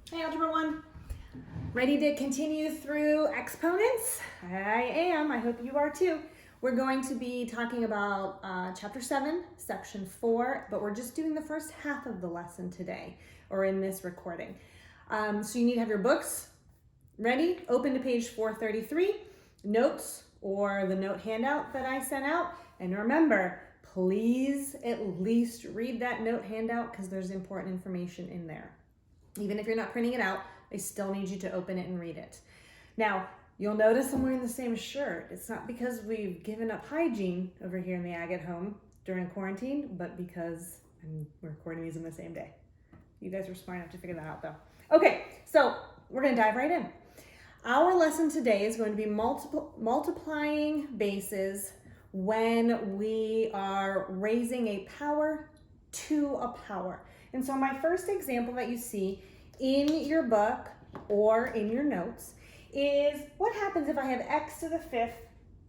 Hey, Algebra 1. Ready to continue through exponents? I am. I hope you are too. We're going to be talking about Chapter 7, Section 4, but we're just doing the first half of the lesson today, or in this recording. So you need to have your books ready, open to page 433, notes, or the note handout that I sent out. And remember, please at least read that note handout because there's important information in there. Even if you're not printing it out, I still need you to open it and read it. Now, you'll notice I'm wearing the same shirt. It's not because we've given up hygiene over here in the Ag at Home during quarantine, but because we're recording these on the same day. You guys were smart enough to figure that out though. Okay, so we're gonna dive right in. Our lesson today is going to be multiplying bases when we are raising a power to a power. And so my first example that you see in your book or in your notes is what happens if I have x to the fifth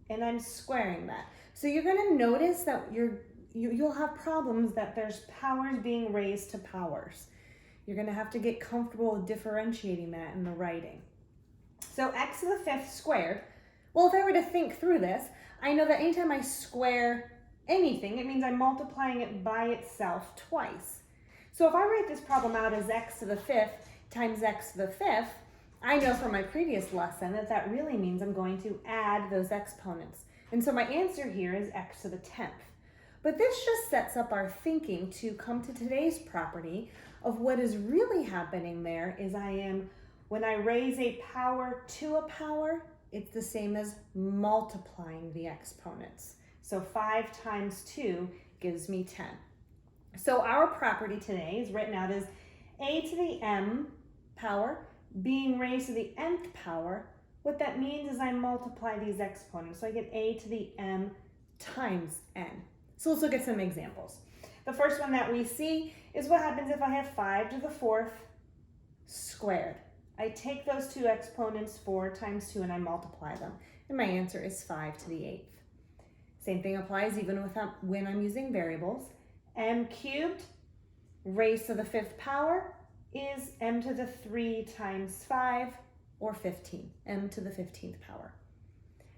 and I'm squaring that. So you're going to notice that you'll have problems that there's powers being raised to powers. You're going to have to get comfortable with differentiating that in the writing. So x to the fifth squared, well, if I were to think through this, I know that anytime I square anything, it means I'm multiplying it by itself twice. So if I write this problem out as x to the fifth times x to the fifth, I know from my previous lesson that that really means I'm going to add those exponents. And so my answer here is x to the 10th. But this just sets up our thinking to come to today's property of what is really happening there is when I raise a power to a power, it's the same as multiplying the exponents. So 5 times 2 gives me 10. So our property today is written out as a to the m power being raised to the nth power. What that means is I multiply these exponents. So I get a to the m times n. So let's look at some examples. The first one that we see is what happens if I have 5 to the 4th squared. I take those two exponents, 4 times 2, and I multiply them. And my answer is 5 to the 8th. Same thing applies even when I'm using variables. M cubed raised to the 5th power is m to the 3 times 5, or 15, m to the 15th power.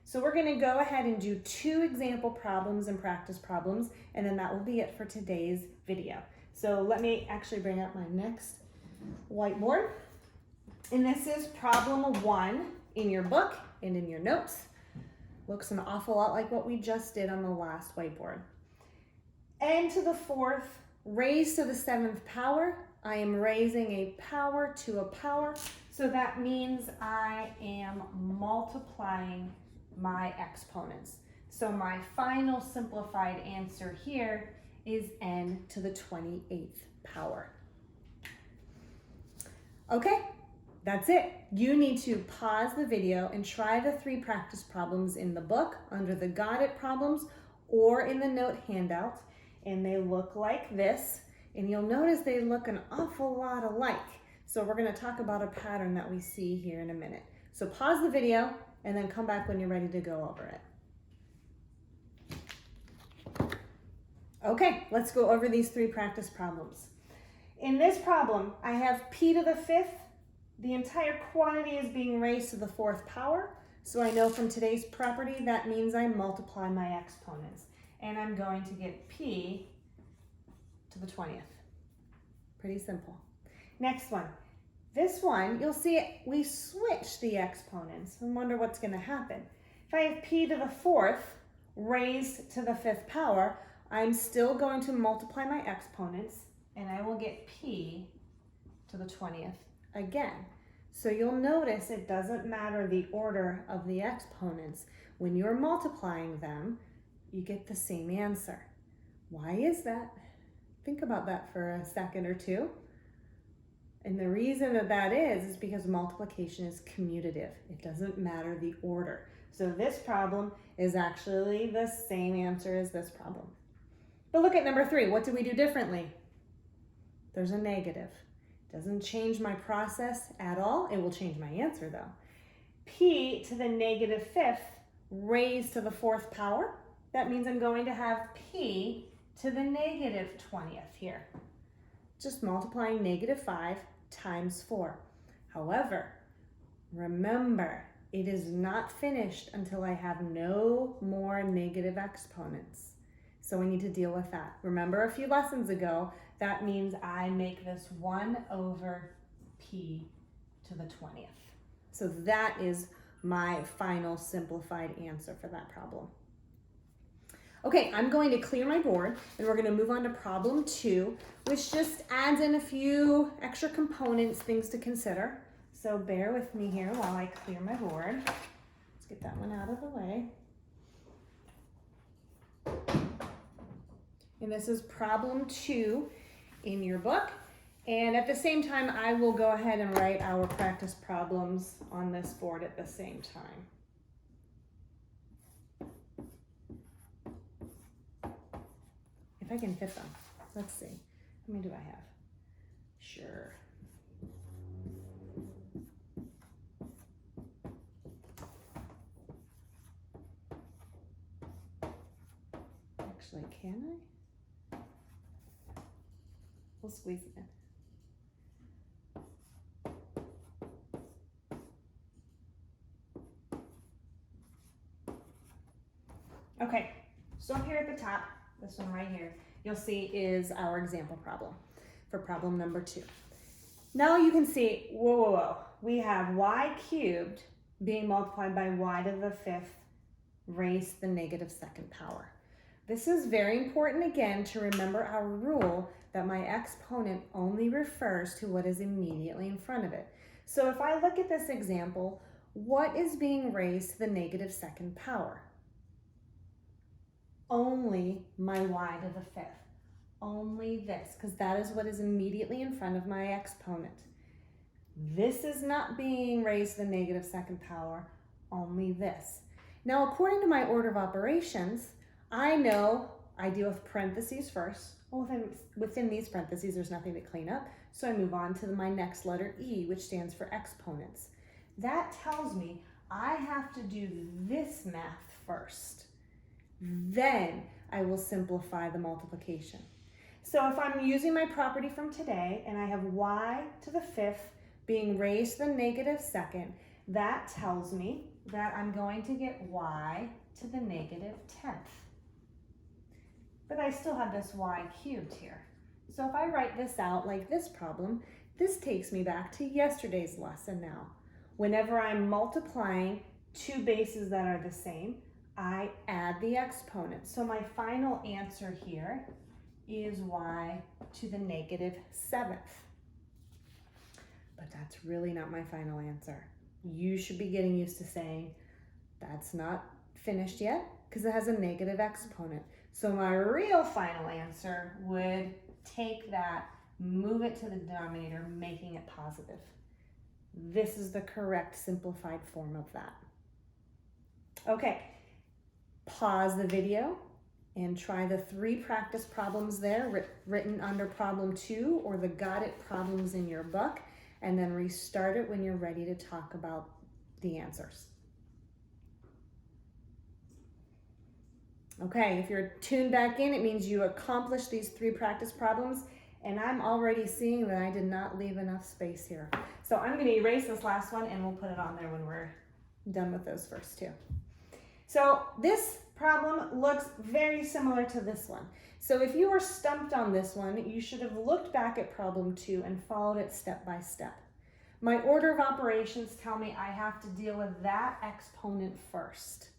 So we're going to go ahead and do 2 example problems and practice problems, and then that will be it for today's video. So let me actually bring up my next whiteboard. And this is problem 1 in your book and in your notes. Looks an awful lot like what we just did on the last whiteboard. N to the 4th raised to the 7th power. I am raising a power to a power. So that means I am multiplying my exponents. So my final simplified answer here is n to the 28th power. Okay, that's it. You need to pause the video and try the 3 practice problems in the book under the Got It problems or in the note handout. And they look like this, and you'll notice they look an awful lot alike. So we're going to talk about a pattern that we see here in a minute. So pause the video and then come back when you're ready to go over it. Okay, let's go over these 3 practice problems. In this problem, I have p to the 5th. The entire quantity is being raised to the 4th power. So I know from today's property that means I multiply my exponents. And I'm going to get p to the 20th. Pretty simple. Next one. This one, you'll see we switch the exponents and wonder what's going to happen. If I have p to the 4th raised to the 5th power, I'm still going to multiply my exponents, and I will get p to the 20th again. So you'll notice it doesn't matter the order of the exponents. When you're multiplying them, you get the same answer. Why is that? Think about that for a second or two. And the reason that is because multiplication is commutative. It doesn't matter the order. So this problem is actually the same answer as this problem. But look at number 3. What do we do differently? There's a negative. It doesn't change my process at all. It will change my answer though. P to the negative 5th raised to the 4th power. That means I'm going to have p to the negative 20th here. Just multiplying negative 5 times 4. However, remember, it is not finished until I have no more negative exponents. So we need to deal with that. Remember a few lessons ago, that means I make this 1 over p to the 20th. So that is my final simplified answer for that problem. Okay, I'm going to clear my board and we're going to move on to problem 2, which just adds in a few extra components, things to consider. So bear with me here while I clear my board. Let's get that one out of the way. And this is problem 2 in your book. And at the same time, I will go ahead and write our practice problems on this board at the same time. If I can fit them. Let's see. How many do I have? Sure. Actually, can I? We'll squeeze it in. Okay, so up here at the top, this one right here, you'll see is our example problem for problem number 2. Now you can see, whoa, we have y cubed being multiplied by y to the 5th raised to the negative 2nd power. This is very important again to remember our rule that my exponent only refers to what is immediately in front of it. So if I look at this example, what is being raised to the negative 2nd power? Only my y to the 5th. Only this, because that is what is immediately in front of my exponent. This is not being raised to the negative 2nd power, only this. Now, according to my order of operations, I know I deal with parentheses first. Well, within these parentheses, there's nothing to clean up, so I move on to my next letter E, which stands for exponents. That tells me I have to do this math first. Then I will simplify the multiplication. So if I'm using my property from today and I have y to the 5th being raised to the negative 2nd, that tells me that I'm going to get y to the negative 10th. But I still have this y cubed here. So if I write this out like this problem, this takes me back to yesterday's lesson now. Whenever I'm multiplying two bases that are the same, I add the exponent. So my final answer here is y to the negative 7th. But that's really not my final answer. You should be getting used to saying that's not finished yet because it has a negative exponent. So my real final answer would take that, move it to the denominator, making it positive. This is the correct simplified form of that. Okay, pause the video and try the 3 practice problems there written under problem 2 or the Got It problems in your book, and then restart it when you're ready to talk about the answers. Okay, if you're tuned back in, it means you accomplished these 3 practice problems, and I'm already seeing that I did not leave enough space here. So I'm going to erase this last one and we'll put it on there when we're done with those first 2. So this problem looks very similar to this one. So if you were stumped on this one, you should have looked back at problem 2 and followed it step by step. My order of operations tell me I have to deal with that exponent first.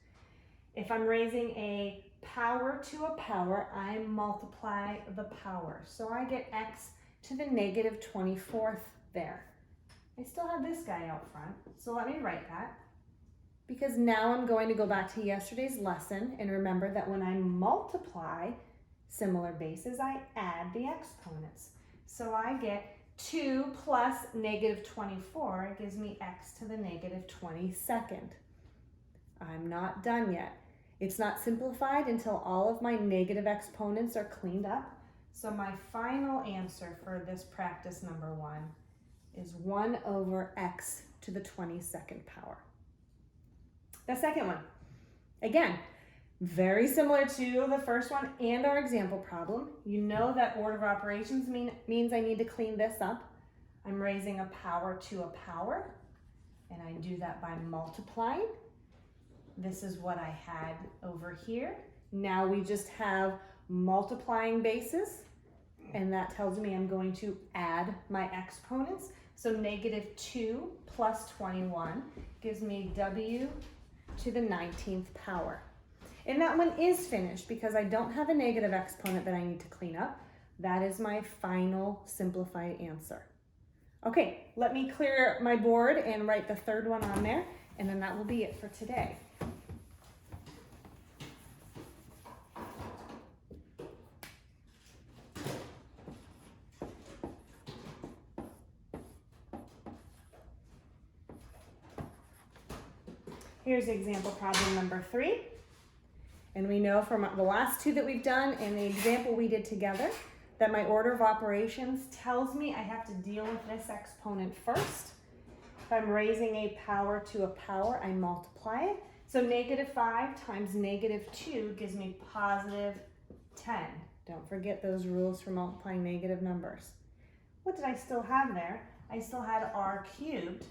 If I'm raising a power to a power, I multiply the power. So I get x to the negative 24th there. I still have this guy out front, so let me write that. Because now I'm going to go back to yesterday's lesson and remember that when I multiply similar bases, I add the exponents. So I get 2 plus negative 24, it gives me x to the negative 22nd. I'm not done yet. It's not simplified until all of my negative exponents are cleaned up. So my final answer for this practice number 1 is 1 over x to the 22nd power. The second one, again, very similar to the first one and our example problem. You know that order of operations means I need to clean this up. I'm raising a power to a power, and I do that by multiplying. This is what I had over here. Now we just have multiplying bases, and that tells me I'm going to add my exponents. So negative 2 plus 21 gives me w to the 19th power. And that one is finished because I don't have a negative exponent that I need to clean up. That is my final simplified answer. Okay, let me clear my board and write the third one on there, and then that will be it for today. Here's example problem number 3. And we know from the last two that we've done and the example we did together that my order of operations tells me I have to deal with this exponent first. If I'm raising a power to a power, I multiply it. So negative 5 times negative 2 gives me positive 10. Don't forget those rules for multiplying negative numbers. What did I still have there? I still had r cubed.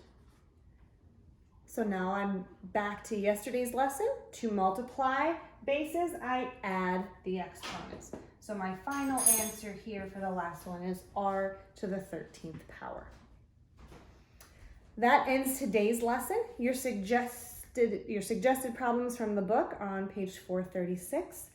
So now I'm back to yesterday's lesson. To multiply bases, I add the exponents. So my final answer here for the last one is r to the 13th power. That ends today's lesson. Your suggested problems from the book are on page 436,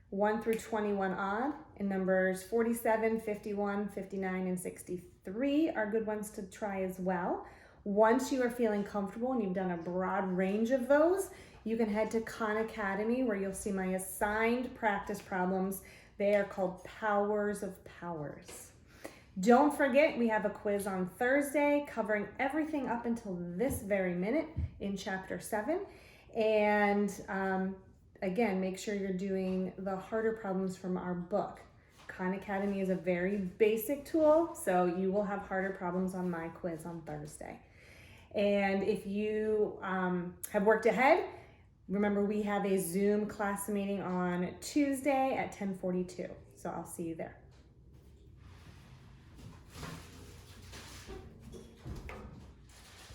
1 through 21 odd, and numbers 47, 51, 59, and 63 are good ones to try as well. Once you are feeling comfortable and you've done a broad range of those, you can head to Khan Academy where you'll see my assigned practice problems. They are called Powers of Powers. Don't forget, we have a quiz on Thursday covering everything up until this very minute in chapter 7. And again, make sure you're doing the harder problems from our book. Khan Academy is a very basic tool, so you will have harder problems on my quiz on Thursday. And if you have worked ahead, remember we have a Zoom class meeting on Tuesday at 10:42. So I'll see you there.